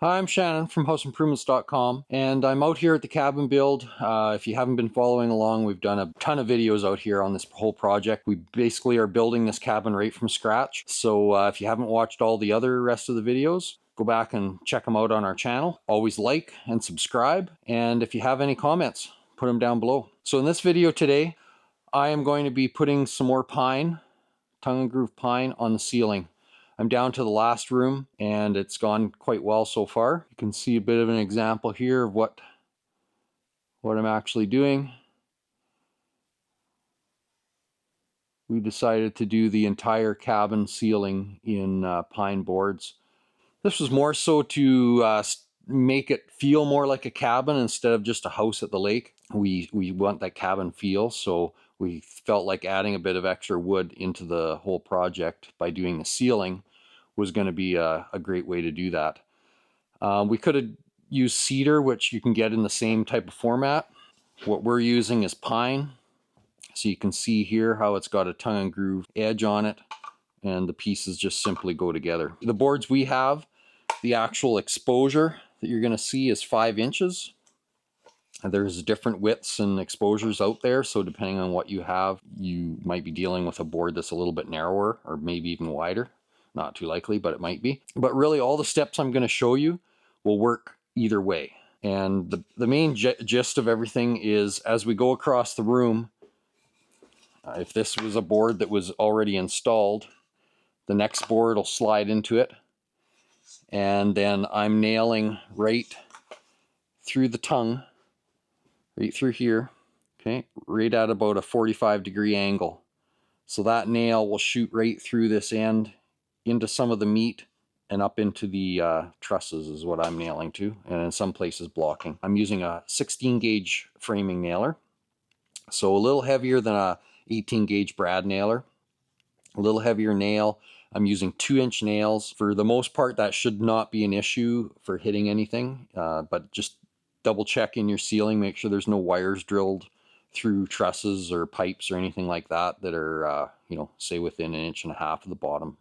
Hi, I'm Shannon from houseimprovements.com, and I'm out here at the cabin build. If you haven't been following along, we've done a ton of videos out here on this whole project. We basically are building this cabin right from scratch. So if you haven't watched all the other rest of the videos, go back and check them out on our channel. Always like and subscribe. And if you have any comments, put them down below. So in this video today, I am going to be putting some more pine, tongue and groove pine, on the ceiling. I'm down to the last room and it's gone quite well so far. You can see a bit of an example here of what I'm actually doing. We decided to do the entire cabin ceiling in pine boards. This was more so to make it feel more like a cabin instead of just a house at the lake. We want that cabin feel, so we felt like adding a bit of extra wood into the whole project by doing the ceiling was going to be a great way to do that. We could have used cedar, which you can get in the same type of format. What we're using is pine. So you can see here how it's got a tongue and groove edge on it, and the pieces just simply go together. The boards we have, the actual exposure that you're going to see is 5 inches. There's different widths and exposures out there, so depending on what you have, you might be dealing with a board that's a little bit narrower or maybe even wider. Not too likely, but it might be. But really all the steps I'm going to show you will work either way. And the main gist of everything is, as we go across the room, if this was a board that was already installed, the next board will slide into it. And then I'm nailing right through the tongue, right through here, okay, right at about a 45-degree angle. So that nail will shoot right through this end into some of the meat and up into the trusses is what I'm nailing to, and in some places blocking. I'm using a 16 gauge framing nailer, so a little heavier than a 18 gauge brad nailer. A little heavier nail. I'm using 2-inch nails. For the most part, that should not be an issue for hitting anything, but just double check in your ceiling, make sure there's no wires drilled through trusses or pipes or anything like that that are, you know, say within 1.5 inches of the bottom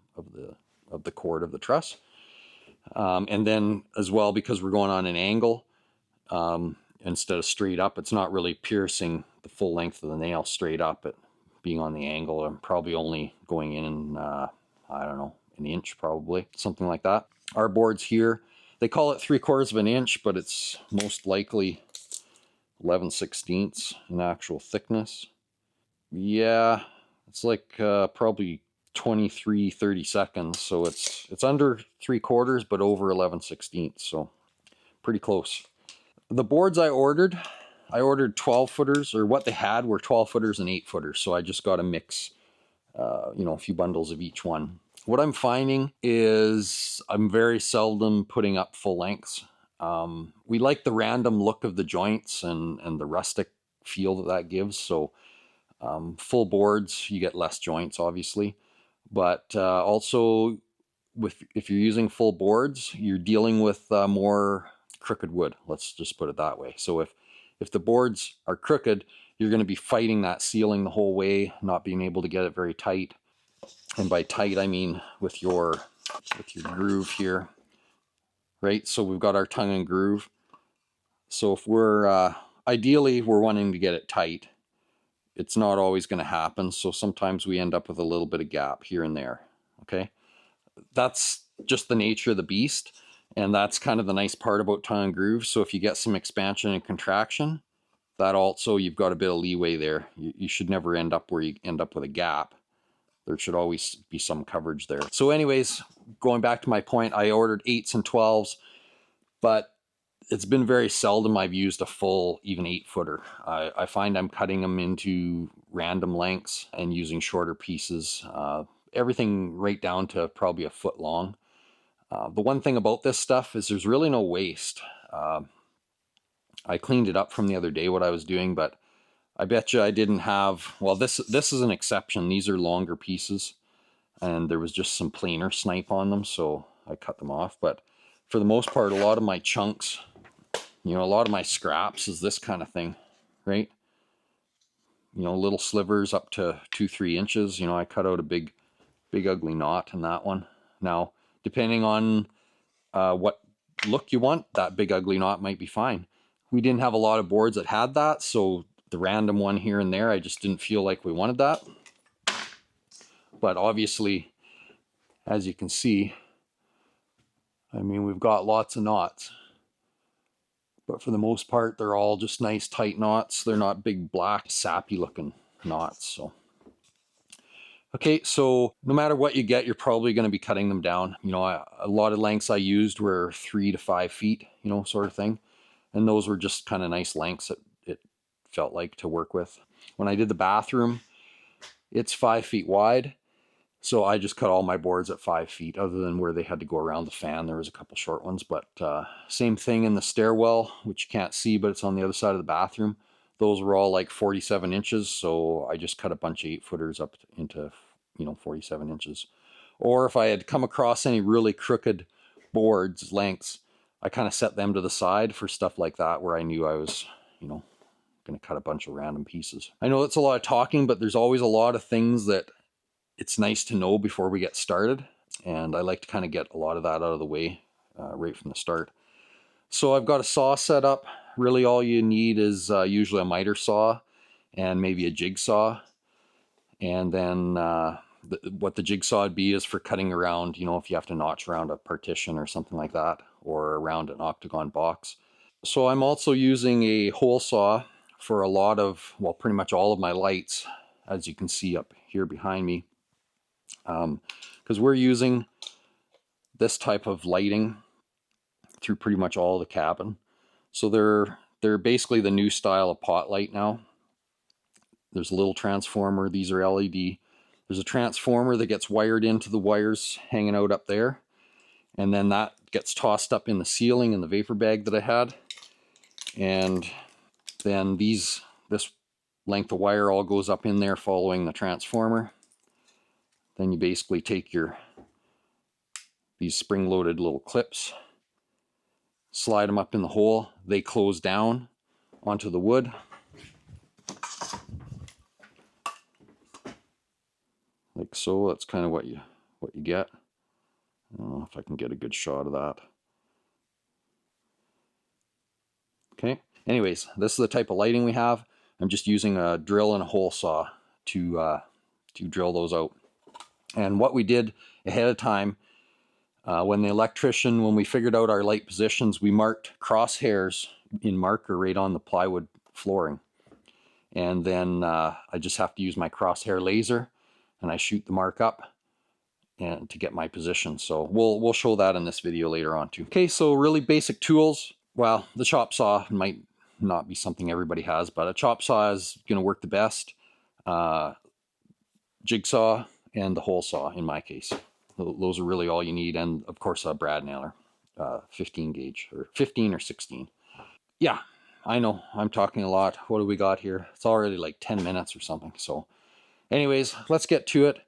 of the cord of the truss. And then as well, because we're going on an angle instead of straight up, it's not really piercing the full length of the nail straight up. It being on the angle, I'm probably only going in, I don't know, 1 inch probably, something like that. Our boards here, they call it 3/4 of an inch, but it's most likely 11/16 in actual thickness. Yeah, it's like probably 23-30 seconds, so it's under 3/4 but over 11/16, so pretty close. The boards I ordered 12 footers, or what they had were 12 footers and 8 footers, so I just got a mix, you know, a few bundles of each one. What I'm finding is I'm very seldom putting up full lengths. We like the random look of the joints and the rustic feel that gives, so full boards, you get less joints, obviously. But also, if you're using full boards, you're dealing with more crooked wood. Let's just put it that way. So if the boards are crooked, you're going to be fighting that ceiling the whole way, not being able to get it very tight. And by tight, I mean with your groove here, right? So we've got our tongue and groove. So if we're ideally we're wanting to get it tight, it's not always going to happen. So sometimes we end up with a little bit of gap here and there. Okay, that's just the nature of the beast. And that's kind of the nice part about tongue and groove. So if you get some expansion and contraction, that also, you've got a bit of leeway there. You should never end up where you end up with a gap. There should always be some coverage there. So anyways, going back to my point, I ordered 8s and 12s, but it's been very seldom I've used a full, even 8-footer. I find I'm cutting them into random lengths and using shorter pieces. Everything right down to probably a foot long. The one thing about this stuff is there's really no waste. I cleaned it up from the other day what I was doing, but I bet you I didn't have, well, this is an exception. These are longer pieces and there was just some planer snipe on them, so I cut them off. But for the most part, a lot of my chunks, you know, a lot of my scraps is this kind of thing, right? You know, little slivers up to 2-3 inches. You know, I cut out a big ugly knot in that one. Now, depending on what look you want, that big ugly knot might be fine. We didn't have a lot of boards that had that, so the random one here and there, I just didn't feel like we wanted that. But obviously, as you can see, I mean, we've got lots of knots. But for the most part, they're all just nice tight knots. They're not big, black, sappy looking knots. So, okay, so no matter what you get, you're probably going to be cutting them down. You know, a lot of lengths I used were 3 to 5 feet, you know, sort of thing. And those were just kind of nice lengths that it felt like to work with. When I did the bathroom, it's 5 feet wide. So I just cut all my boards at 5 feet, other than where they had to go around the fan. There was a couple short ones, but same thing in the stairwell, which you can't see, but it's on the other side of the bathroom. Those were all like 47 inches. So I just cut a bunch of 8-footers up into, you know, 47 inches. Or if I had come across any really crooked boards, lengths, I kind of set them to the side for stuff like that, where I knew I was, you know, going to cut a bunch of random pieces. I know it's a lot of talking, but there's always a lot of things that it's nice to know before we get started, and I like to kind of get a lot of that out of the way right from the start. So I've got a saw set up. Really all you need is usually a miter saw and maybe a jigsaw, and then what the jigsaw would be is for cutting around, you know, if you have to notch around a partition or something like that, or around an octagon box. So I'm also using a hole saw for a lot of, well, pretty much all of my lights, as you can see up here behind me. Because we're using this type of lighting through pretty much all the cabin. So they're basically the new style of pot light now. There's a little transformer. These are LED. There's a transformer that gets wired into the wires hanging out up there. And then that gets tossed up in the ceiling in the vapor bag that I had. And then this length of wire all goes up in there following the transformer. Then you basically take these spring-loaded little clips, slide them up in the hole. They close down onto the wood. Like so. That's kind of what you get. I don't know if I can get a good shot of that. Okay. Anyways, this is the type of lighting we have. I'm just using a drill and a hole saw to drill those out. And what we did ahead of time, when we figured out our light positions, we marked crosshairs in marker right on the plywood flooring. And then I just have to use my crosshair laser, and I shoot the mark up and to get my position. So we'll show that in this video later on too. Okay, so really basic tools. Well, the chop saw might not be something everybody has, but a chop saw is going to work the best. Jigsaw and the hole saw in my case. Those are really all you need, and of course a brad nailer, 15 gauge, or 15 or 16. Yeah, I know I'm talking a lot. What do we got here? It's already like 10 minutes or something. So anyways, let's get to it.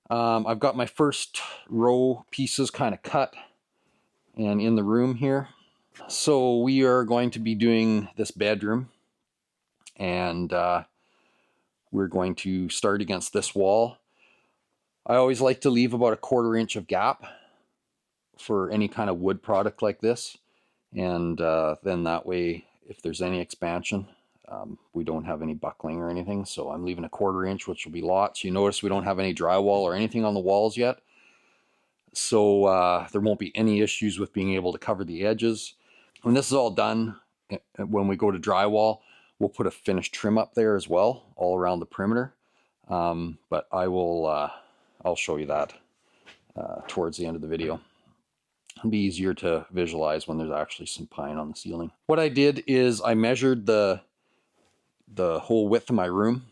I've got my first row pieces kind of cut and in the room here. So we are going to be doing this bedroom, and we're going to start against this wall. I always like to leave about a 1/4 inch of gap for any kind of wood product like this, and then that way, if there's any expansion, we don't have any buckling or anything. So I'm leaving a 1/4 inch, which will be lots. You notice we don't have any drywall or anything on the walls yet, so there won't be any issues with being able to cover the edges. When this is all done, when we go to drywall, we'll put a finished trim up there as well, all around the perimeter. But I'll show you that towards the end of the video. It'll be easier to visualize when there's actually some pine on the ceiling. What I did is I measured the whole width of my room.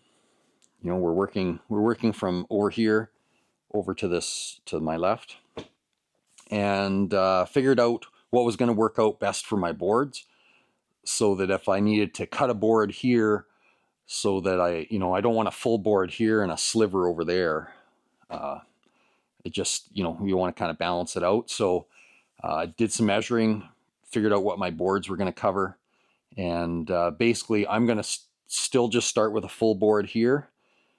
You know, we're working from over here over to my left, and figured out what was going to work out best for my boards, so that if I needed to cut a board here, so that I don't want a full board here and a sliver over there. It just, you want to kind of balance it out. So I did some measuring, figured out what my boards were going to cover, and basically I'm going to still just start with a full board here,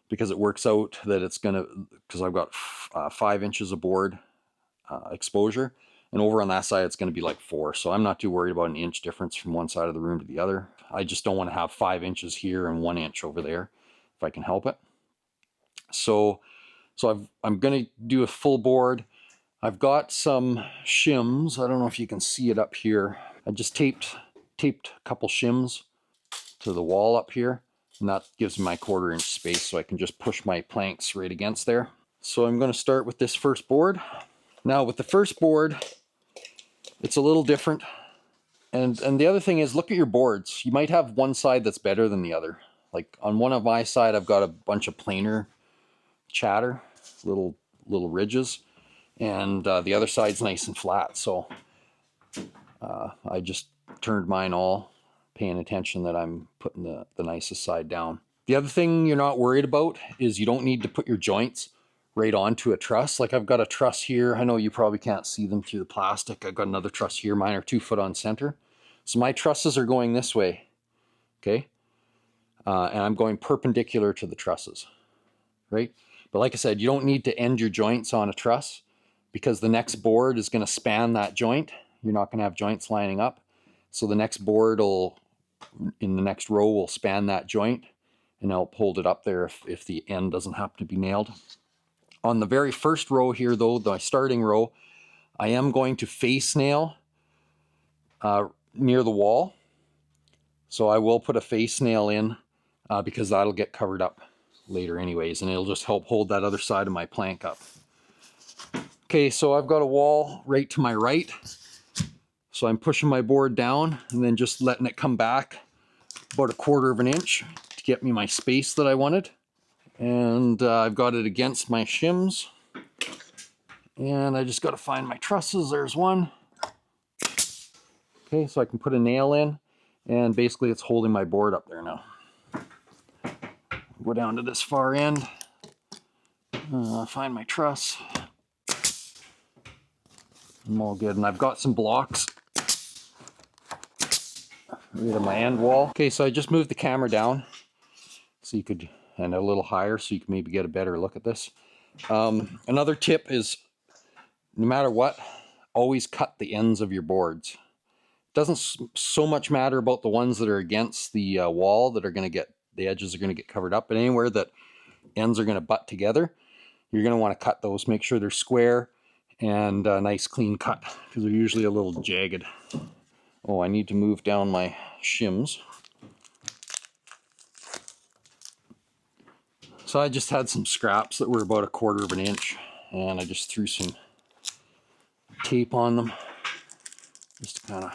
because it works out that it's going to, because I've got 5 inches of board exposure, And over on that side, it's going to be like 4. So I'm not too worried about an inch difference from one side of the room to the other. I just don't want to have 5 inches here and 1 inch over there if I can help it. So I'm going to do a full board. I've got some shims. I don't know if you can see it up here. I just taped a couple shims to the wall up here, and that gives me my 1/4 inch space so I can just push my planks right against there. So I'm going to start with this first board. Now with the first board, it's a little different. And the other thing is, look at your boards. You might have one side that's better than the other. Like on one of my side, I've got a bunch of planer chatter, little ridges, and the other side's nice and flat. So I just turned mine all, paying attention that I'm putting the nicest side down. The other thing you're not worried about is you don't need to put your joints right onto a truss. Like I've got a truss here. I know you probably can't see them through the plastic. I've got another truss here. Mine are 2 foot on center. So my trusses are going this way, okay? And I'm going perpendicular to the trusses, right? But like I said, you don't need to end your joints on a truss because the next board is going to span that joint. You're not going to have joints lining up. So the next board in the next row will span that joint, and I'll hold it up there if the end doesn't happen to be nailed. On the very first row here though, the starting row, I am going to face nail near the wall. So I will put a face nail in because that'll get covered up later anyways, and it'll just help hold that other side of my plank up. Okay, so I've got a wall right to my right. So I'm pushing my board down and then just letting it come back about 1/4 inch to get me my space that I wanted. And I've got it against my shims. And I just got to find my trusses. There's one. Okay, so I can put a nail in, and basically it's holding my board up there now. Go down to this far end, find my truss. I'm all good, and I've got some blocks right on my end wall. Okay, so I just moved the camera down so you could, and a little higher so you can maybe get a better look at this. Another tip is, no matter what, always cut the ends of your boards. It doesn't so much matter about the ones that are against the wall that are going to get, the edges are going to get covered up, but anywhere that ends are going to butt together, you're going to want to cut those. Make sure they're square and a nice clean cut because they're usually a little jagged. Oh, I need to move down my shims. So I just had some scraps that were about 1/4 inch, and I just threw some tape on them just to kind of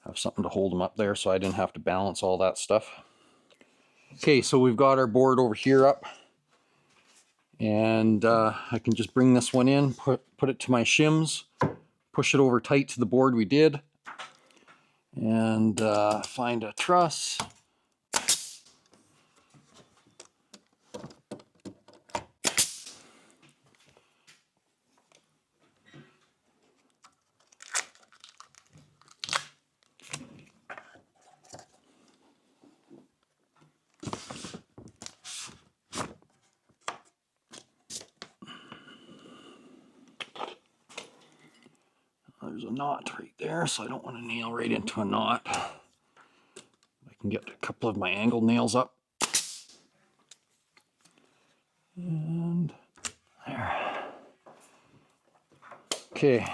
have something to hold them up there so I didn't have to balance all that stuff. Okay, so we've got our board over here up, and I can just bring this one in, put it to my shims, push it over tight to the board we did, and find a truss. There's a knot right there, so I don't want to nail right into a knot. I can get a couple of my angled nails up. And there. Okay,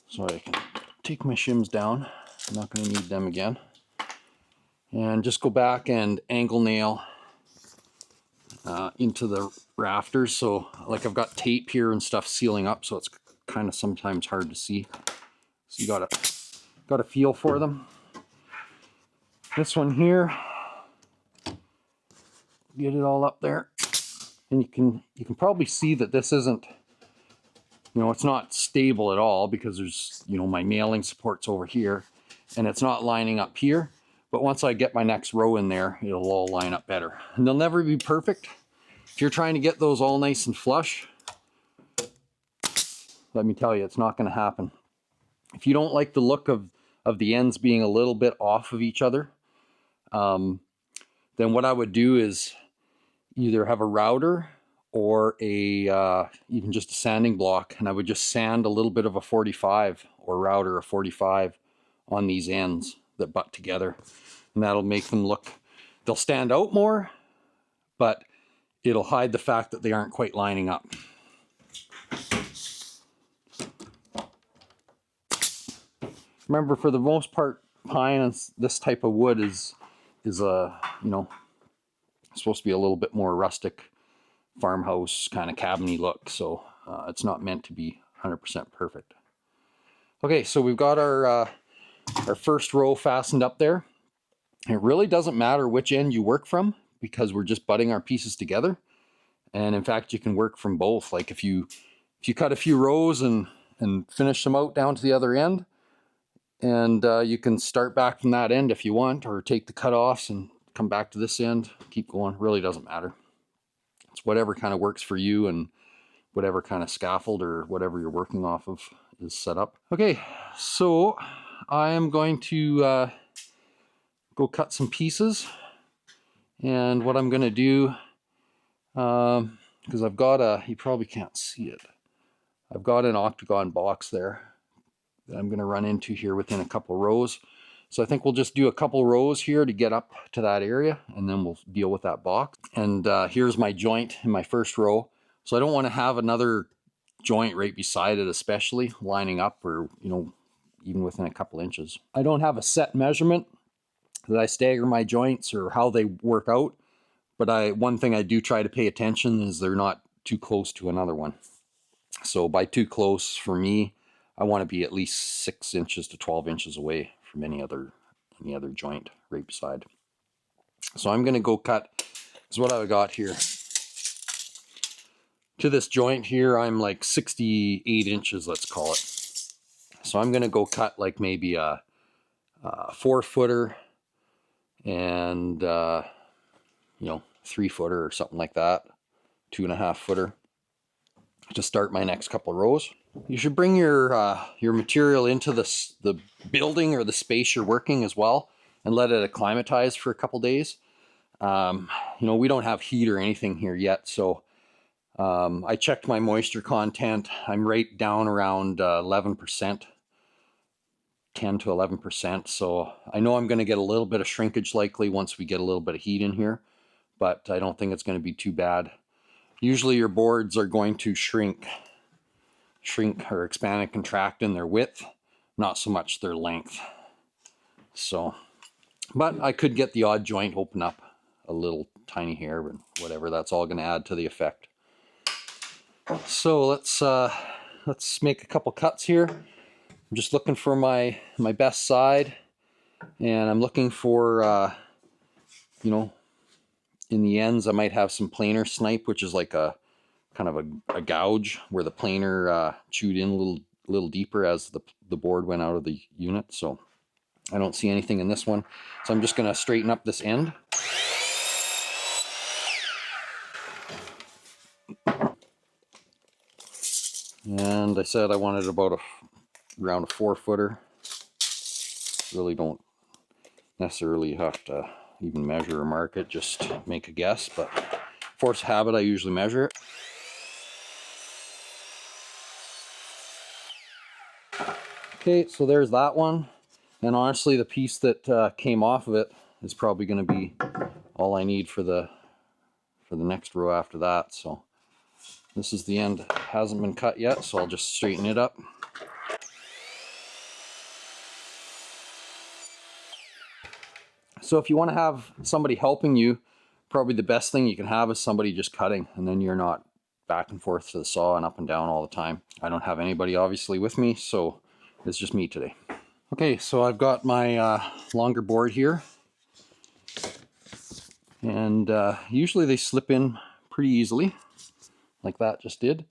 so I can take my shims down. I'm not going to need them again. And just go back and angle nail into the rafters. So like I've got tape here and stuff sealing up, so it's kind of sometimes hard to see. So you got a feel for them. This one here, get it all up there, and you can probably see that this isn't, it's not stable at all because there's, my nailing supports over here, and it's not lining up here. But once I get my next row in there, it'll all line up better. And they'll never be perfect. If you're trying to get those all nice and flush, let me tell you, it's not going to happen. If you don't like the look of the ends being a little bit off of each other, then what I would do is either have a router or a even just a sanding block, and I would just sand a little bit of a 45 or router a 45 on these ends that butt together, and that'll make them look, they'll stand out more, but it'll hide the fact that they aren't quite lining up. Remember, for the most part, pine and this type of wood is a, you know, supposed to be a little bit more rustic, farmhouse kind of cabiny look, so it's not meant to be 100% perfect. Okay, so we've got our first row fastened up there. It really doesn't matter which end you work from, because we're just butting our pieces together. And in fact, you can work from both. Like if you cut a few rows and finish them out down to the other end, and you can start back from that end if you want, or take the cut-offs and come back to this end, keep going. Really doesn't matter. It's whatever kind of works for you and whatever kind of scaffold or whatever you're working off of is set up. Okay, so I am going to go cut some pieces. And what I'm going to do, because I've got you probably can't see it, I've got an octagon box there that I'm going to run into here within a couple rows. So I think we'll just do a couple rows here to get up to that area, and then we'll deal with that box. And here's my joint in my first row. So I don't want to have another joint right beside it, especially lining up, or, you know, even within a couple inches. I don't have a set measurement that I stagger my joints or how they work out, but one thing I do try to pay attention is they're not too close to another one. So by too close, for me, I want to be at least 6 inches to 12 inches away from any other joint right beside. So I'm going to go cut, is what I've got here. To this joint here, I'm like 68 inches, let's call it. So I'm going to go cut like maybe a 4-footer and, you know, 3-footer or something like that, 2.5-footer, to start my next couple rows. You should bring your material into the building or the space you're working as well, and let it acclimatize for a couple days. You know, we don't have heat or anything here yet, so I checked my moisture content. I'm right down around 11%, 10 to 11%. So I know I'm going to get a little bit of shrinkage likely once we get a little bit of heat in here, but I don't think it's going to be too bad. Usually your boards are going to shrink or expand and contract in their width, not so much their length. So, but I could get the odd joint open up a little tiny hair, but whatever, that's all going to add to the effect. So let's make a couple cuts here. I'm just looking for my best side, and I'm looking for you know, in the ends I might have some planer snipe, which is like a kind of a gouge where the planer chewed in a little deeper as the board went out of the unit. So I don't see anything in this one, so I'm just going to straighten up this end. And I said I wanted about around a 4-footer. Really don't necessarily have to even measure or mark it, just make a guess, but force habit, I usually measure it. Okay, so there's that one, and honestly the piece that came off of it is probably going to be all I need for the next row after that. So this is the end. It hasn't been cut yet, so I'll just straighten it up. So if you want to have somebody helping you, probably the best thing you can have is somebody just cutting, and then you're not back and forth to the saw and up and down all the time. I don't have anybody obviously with me, so it's just me today. Okay, so I've got my longer board here, and usually they slip in pretty easily, like that just did.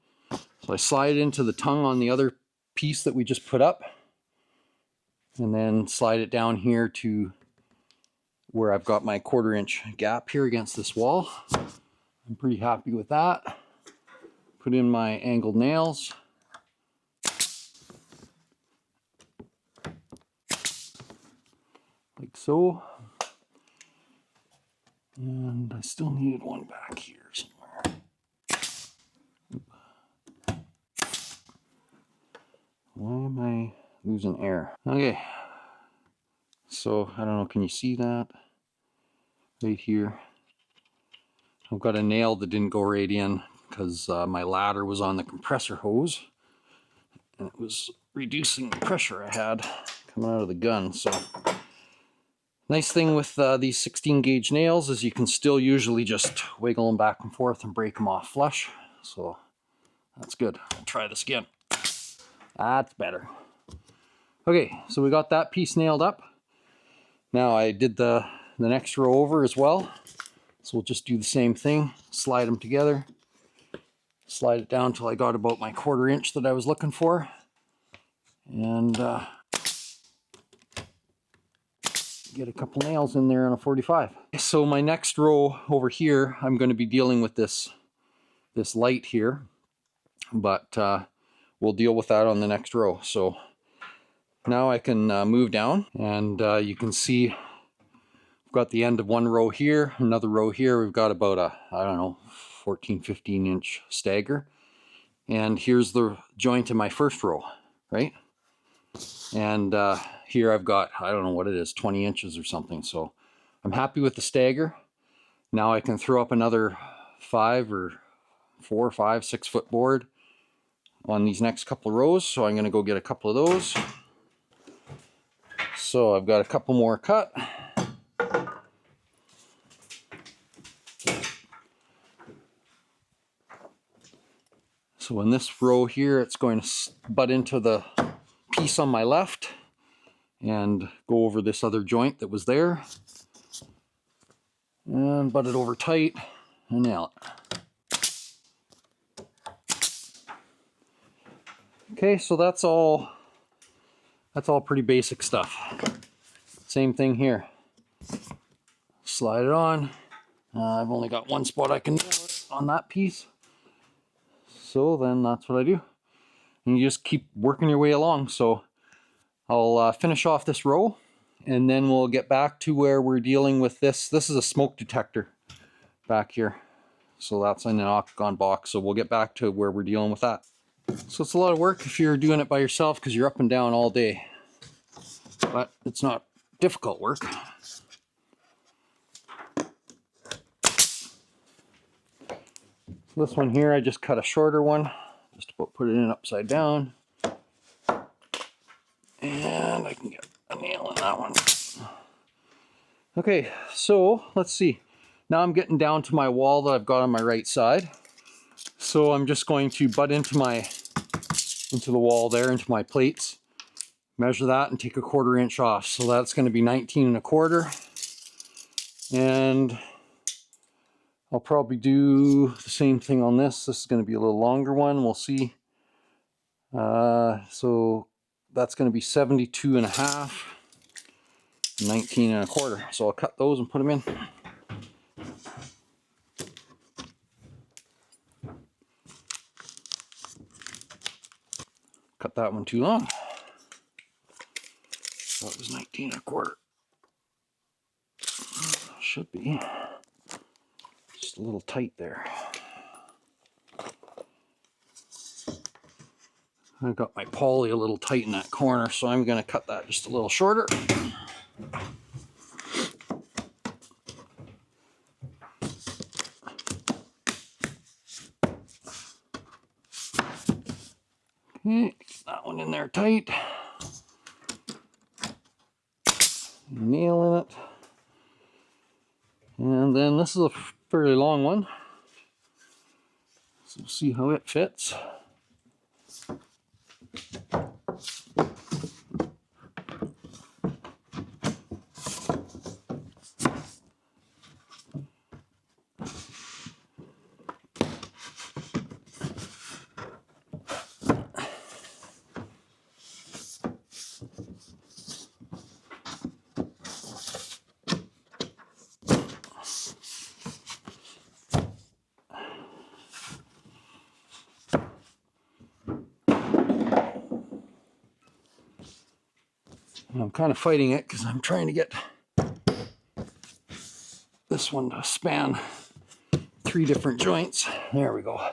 So I slide it into the tongue on the other piece that we just put up, and then slide it down here to where I've got my 1/4 inch gap here against this wall. I'm pretty happy with that. Put in my angled nails. Like so. And I still needed one back here somewhere. losing air. Okay, so I don't know, can you see that? Right here. I've got a nail that didn't go right in because my ladder was on the compressor hose and it was reducing the pressure I had coming out of the gun. So nice thing with these 16 gauge nails is you can still usually just wiggle them back and forth and break them off flush. So that's good. I'll try this again. That's better. Okay, so we got that piece nailed up. Now I did the next row over as well. So we'll just do the same thing, slide them together, slide it down till I got about my 1/4 inch that I was looking for, and get a couple nails in there on a 45. So my next row over here, I'm going to be dealing with this light here, but we'll deal with that on the next row. So now I can move down, and you can see we've got the end of one row here, another row here. We've got about a, I don't know, 14, 15 inch stagger. And here's the joint in my first row, right? And here I've got, I don't know what it is, 20 inches or something. So I'm happy with the stagger. Now I can throw up another 5 or 4, 5, 6 foot board on these next couple of rows. So I'm going to go get a couple of those. So I've got a couple more cut. So in this row here, it's going to butt into the piece on my left and go over this other joint that was there. And butt it over tight and nail it. Okay, so that's all pretty basic stuff. Same thing here. Slide it on. I've only got one spot I can nail it on that piece. So then that's what I do. And you just keep working your way along. So I'll finish off this row and then we'll get back to where we're dealing with this. This is a smoke detector back here. So that's in an octagon box. So we'll get back to where we're dealing with that. So it's a lot of work if you're doing it by yourself because you're up and down all day. But it's not difficult work. This one here, I just cut a shorter one, just about put it in upside down. And I can get a nail in that one. Okay, so let's see. Now I'm getting down to my wall that I've got on my right side. So I'm just going to butt into the wall there, into my plates. Measure that and take a 1/4 inch off. So that's going to be 19 1/4. And I'll probably do the same thing on this. This is going to be a little longer one. We'll see. So that's going to be 72 1/2, 19 1/4. So I'll cut those and put them in. Cut that one too long. That was 19 1/4. Should be. Just a little tight there. I got my poly a little tight in that corner, so I'm going to cut that just a little shorter. Okay, get that one in there tight. Nailing it. And then this is a fairly long one. So we'll see how it fits. I'm kind of fighting it because I'm trying to get this one to span 3 different joints. There we go.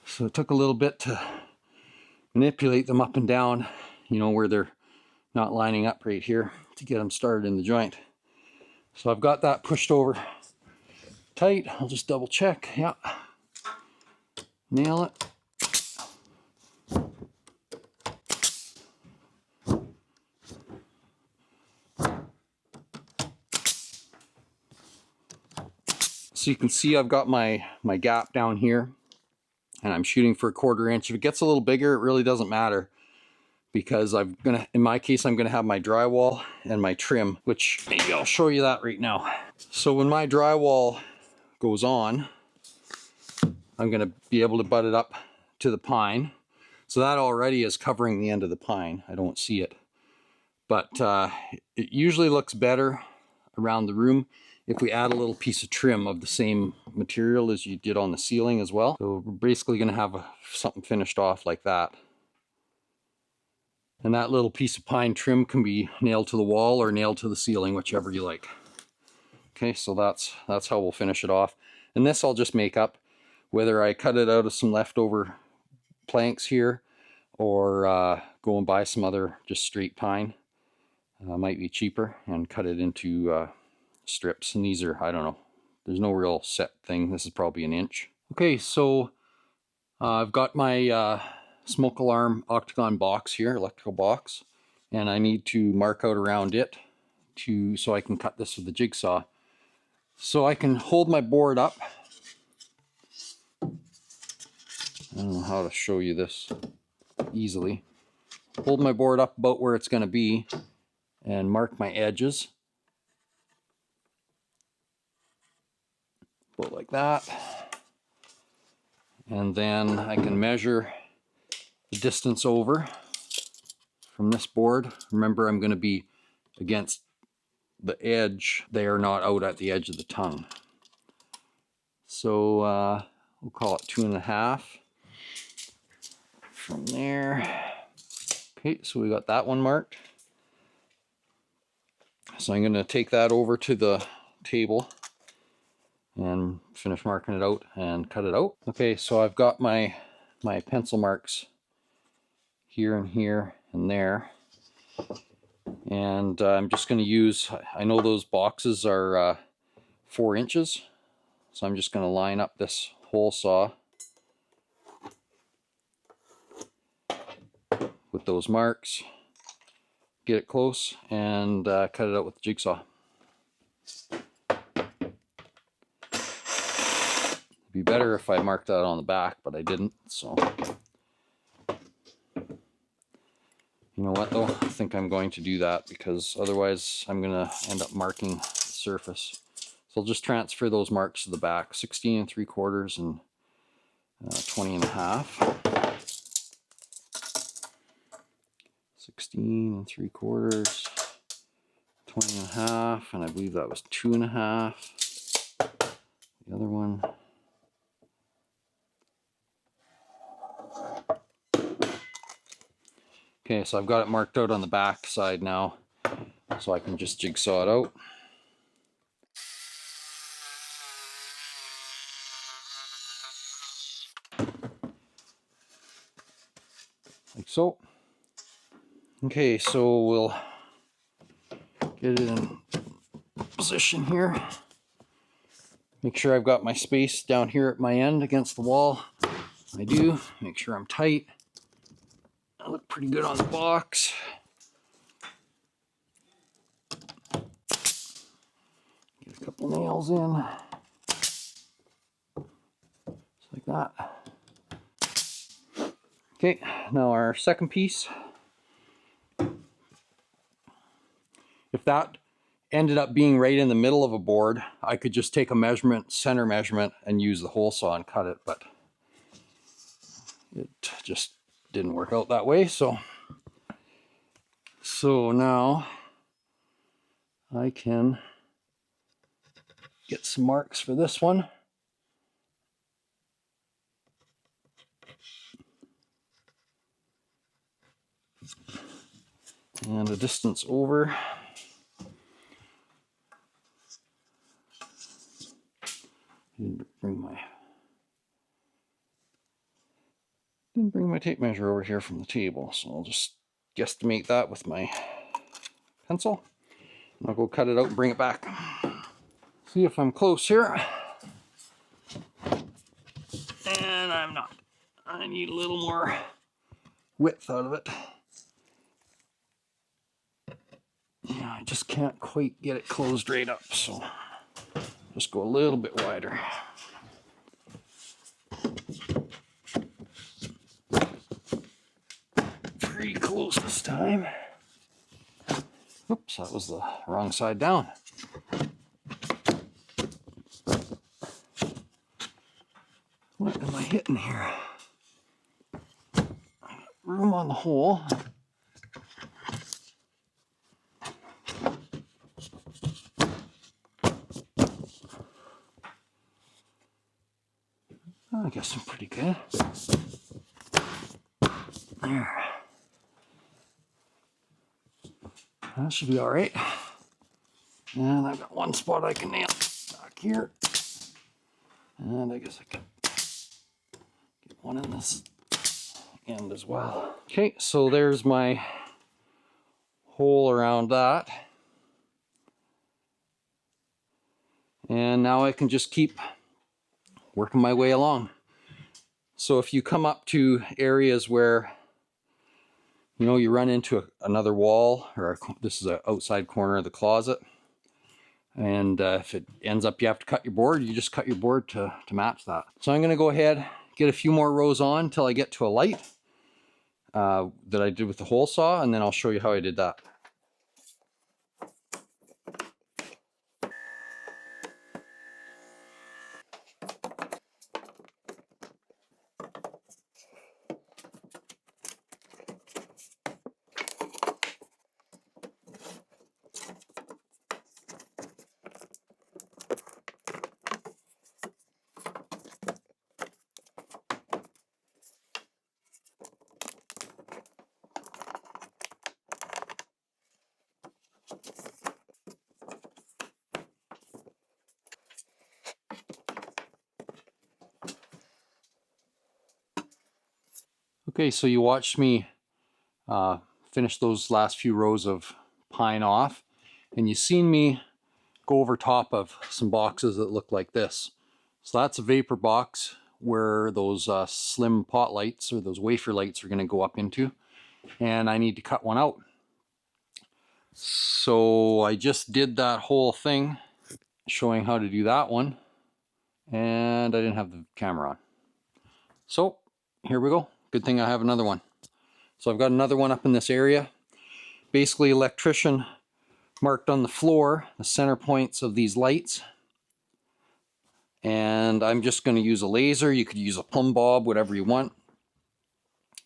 So it took a little bit to manipulate them up and down you know, where they're not lining up right here to get them started in the joint. So I've got that pushed over tight. I'll just double check. Yeah. Nail it. So you can see I've got my gap down here, and I'm shooting for 1/4 inch. If it gets a little bigger, it really doesn't matter, because in my case, I'm gonna have my drywall and my trim, which maybe I'll show you that right now. So when my drywall goes on, I'm gonna be able to butt it up to the pine. So that already is covering the end of the pine. I don't see it. But it usually looks better around the room if we add a little piece of trim of the same material as you did on the ceiling as well. So we're basically going to have something finished off like that. And that little piece of pine trim can be nailed to the wall or nailed to the ceiling, whichever you like. Okay, so that's how we'll finish it off. And this I'll just make up, whether I cut it out of some leftover planks here or go and buy some other just straight pine. Might be cheaper, and cut it into strips. And these are, I don't know, there's no real set thing. This is probably 1 inch. Okay, so I've got my smoke alarm octagon box here, electrical box, and I need to mark out around it so I can cut this with the jigsaw. So I can hold my board up. I don't know how to show you this easily. Hold my board up about where it's going to be and mark my edges. About like that. And then I can measure the distance over from this board. Remember, I'm going to be against the edge. They are not out at the edge of the tongue. So we'll call it 2.5 from there. Okay, so we got that one marked. So I'm going to take that over to the table and finish marking it out and cut it out. Okay, so I've got my pencil marks here and here and there. And I'm just going to use, I know those boxes are 4 inches. So I'm just going to line up this hole saw with those marks, get it close, and cut it out with the jigsaw. It'd be better if I marked that on the back, but I didn't, so. You know what though, I think I'm going to do that, because otherwise I'm going to end up marking the surface. So I'll just transfer those marks to the back, 16 3/4 and 20.5. 16 3/4, 20.5, and I believe that was 2.5. The other one. Okay, so I've got it marked out on the back side now, so I can just jigsaw it out. Like so. Okay, so we'll get it in position here. Make sure I've got my space down here at my end against the wall. I do. Make sure I'm tight. I look pretty good on the box. Get a couple nails in. Just like that. Okay, now our second piece. If that ended up being right in the middle of a board, I could just take a measurement, center measurement, and use the hole saw and cut it, but it just didn't work out that way. So now I can get some marks for this one. And a distance over. Didn't bring my tape measure over here from the table, so I'll just guesstimate that with my pencil. I'll go cut it out and bring it back. See if I'm close here. And I'm not. I need a little more width out of it. Yeah, I just can't quite get it closed right up, so just go a little bit wider. Pretty close this time. Oops, that was the wrong side down. What am I hitting here? Room on the hole. I guess I'm pretty good. There. That should be all right. And I've got one spot I can nail back here. And I guess I can get one in this end as well. Okay, so there's my hole around that. And now I can just keep working my way along. So if you come up to areas where you run into another wall, or this is an outside corner of the closet, and if it ends up you have to cut your board, you just cut your board to match that. So I'm going to go ahead, get a few more rows on until I get to a light that I did with the hole saw, and then I'll show you how I did that. Okay, so you watched me finish those last few rows of pine off, and you've seen me go over top of some boxes that look like this. So that's a vapor box where those slim pot lights or those wafer lights are going to go up into, and I need to cut one out. So I just did that whole thing showing how to do that one, and I didn't have the camera on. So here we go. Good thing I have another one. So I've got another one up in this area. Basically, electrician marked on the floor the center points of these lights. And I'm just going to use a laser. You could use a plumb bob, whatever you want.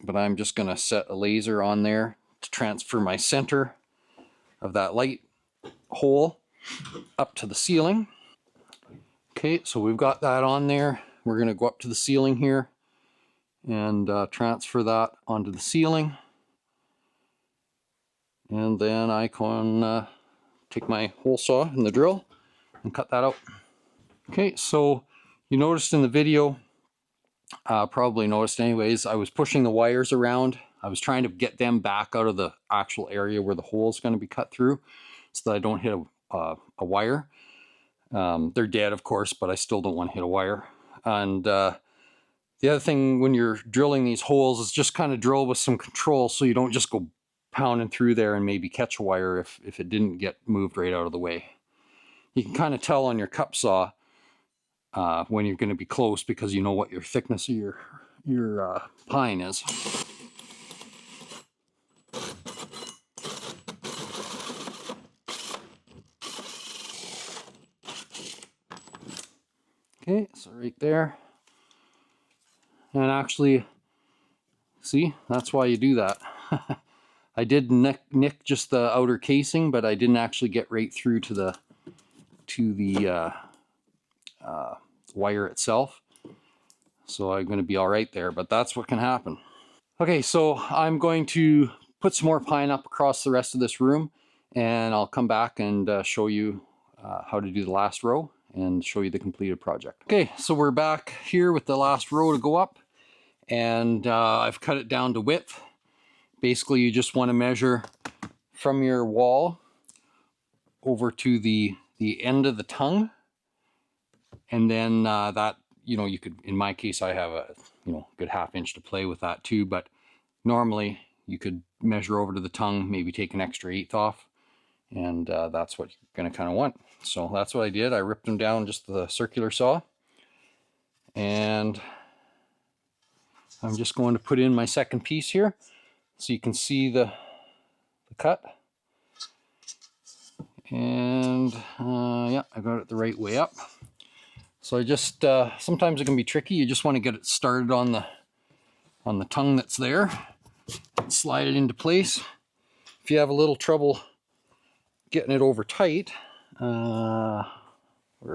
But I'm just going to set a laser on there to transfer my center of that light hole up to the ceiling. Okay, so we've got that on there. We're going to go up to the ceiling here and transfer that onto the ceiling. And then I can take my hole saw and the drill and cut that out. Okay, so you noticed in the video, probably noticed anyways, I was pushing the wires around. I was trying to get them back out of the actual area where the hole is going to be cut through so that I don't hit a wire. They're dead, of course, but I still don't want to hit a wire. And the other thing when you're drilling these holes is just kind of drill with some control so you don't just go pounding through there and maybe catch a wire if it didn't get moved right out of the way. You can kind of tell on your cup saw when you're going to be close because you know what your thickness of your pine is. Okay, so right there. And actually, see, that's why you do that. I did nick just the outer casing, but I didn't actually get right through to the wire itself. So I'm going to be all right there, but that's what can happen. Okay, so I'm going to put some more pine up across the rest of this room, and I'll come back and show you how to do the last row and show you the completed project. Okay, so we're back here with the last row to go up, and I've cut it down to width. Basically, you just want to measure from your wall over to the end of the tongue, and then that, you know, you could, in my case, I have a, you know, good 1/2 inch to play with that too, but normally you could measure over to the tongue, maybe take an extra 1/8 off, and that's what you're going to kind of want. So that's what I did. I ripped them down just the circular saw, and I'm just going to put in my second piece here so you can see the cut. And yeah, I got it the right way up. So I just, sometimes it can be tricky. You just want to get it started on the tongue that's there. Slide it into place. If you have a little trouble getting it over tight, where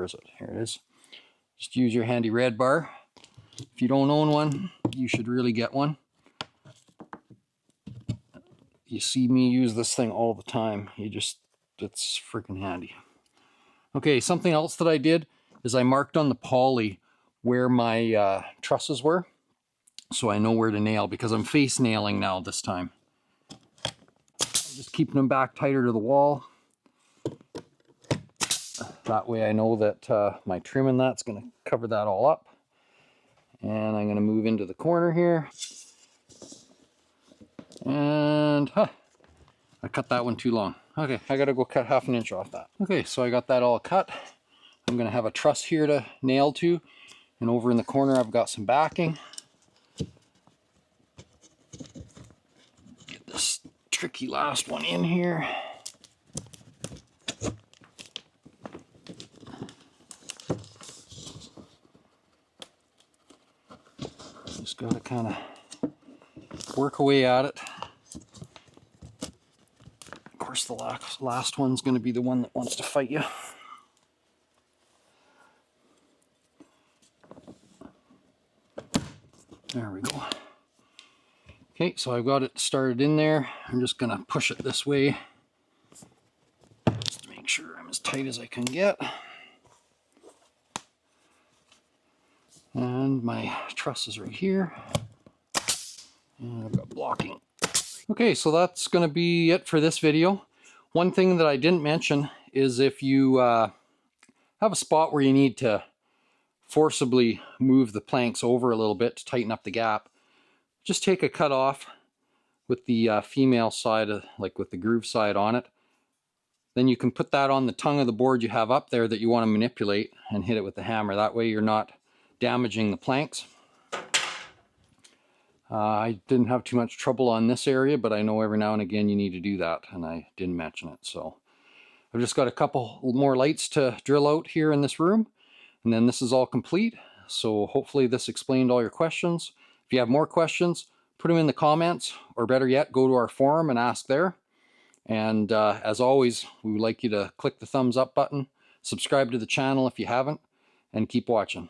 is it? Here it is. Just use your handy red bar. If you don't own one, you should really get one. You see me use this thing all the time. It's freaking handy. Okay, something else that I did is I marked on the poly where my trusses were, so I know where to nail, because I'm face nailing now this time. I'm just keeping them back tighter to the wall. That way I know that my trim and that's going to cover that all up. And I'm going to move into the corner here. And I cut that one too long. Okay, I got to go cut 1/2 inch off that. Okay, so I got that all cut. I'm going to have a truss here to nail to. And over in the corner I've got some backing. Get this tricky last one in here. Just got to kind of work away at it. Of course, the last one's going to be the one that wants to fight you. There we go. Okay, so I've got it started in there. I'm just going to push it this way just to make sure I'm as tight as I can get. And my truss is right here. And I've got blocking. Okay, so that's going to be it for this video. One thing that I didn't mention is if you have a spot where you need to forcibly move the planks over a little bit to tighten up the gap, just take a cut off with the female side, like with the groove side on it. Then you can put that on the tongue of the board you have up there that you want to manipulate and hit it with the hammer. That way you're not damaging the planks. I didn't have too much trouble on this area, but I know every now and again you need to do that, and I didn't mention it. So I've just got a couple more lights to drill out here in this room, and then this is all complete. So hopefully this explained all your questions. If you have more questions, put them in the comments, or better yet, go to our forum and ask there. And as always, we would like you to click the thumbs up button, subscribe to the channel if you haven't, and keep watching.